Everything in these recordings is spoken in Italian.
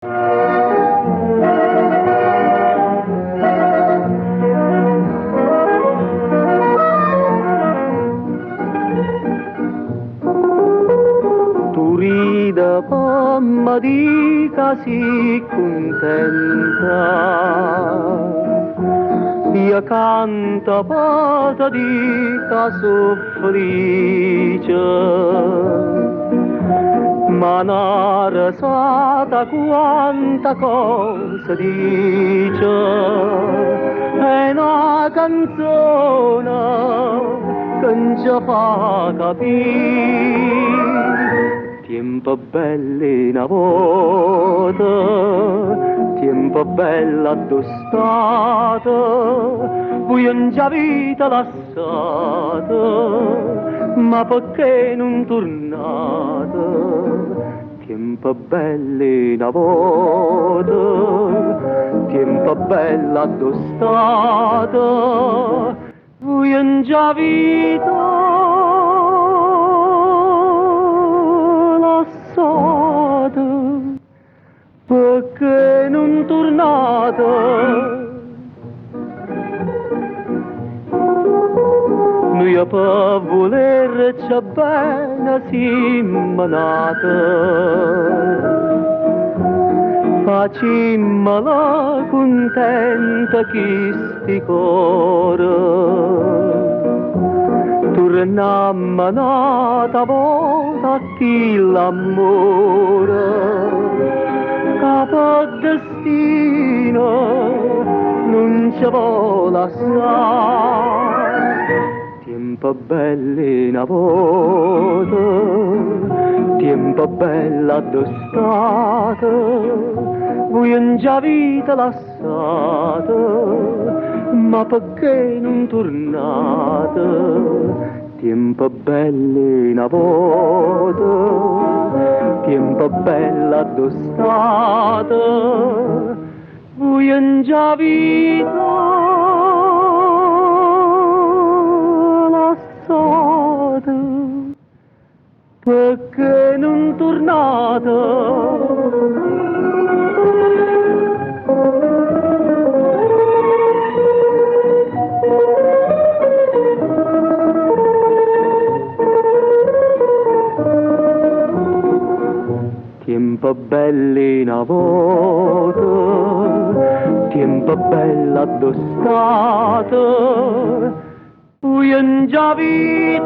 Tu rida mamma di così contenta, io canta pata di soffrice, ma una risata quanta cosa dice, è una canzone che non ci fa capire. Tempo belli una volta, tempo bella addossata, voi non ci avete lasciata, ma perché non tornate? Tempo belli una volta, tempo bella addossata, voi non ci avete perché non tornate? Noi per volerci bene siamo nati, faciamola contenta chi sti cuore. Tornammo un'altra volta a chi l'amore, capo destino non ci vuole lasciare. Tempo belli una volta, tempo bella addossata, voi non ci avete lasciato, ma perché non tornate? Tempo belli una volta, tempo bella addossata, voi non ci avete lasciato, perché non tornate? Tempo belli una volta, tempo bella addossata, voi non ci avete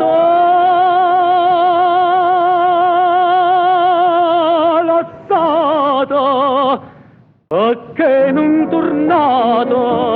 lasciato, perché non tornate?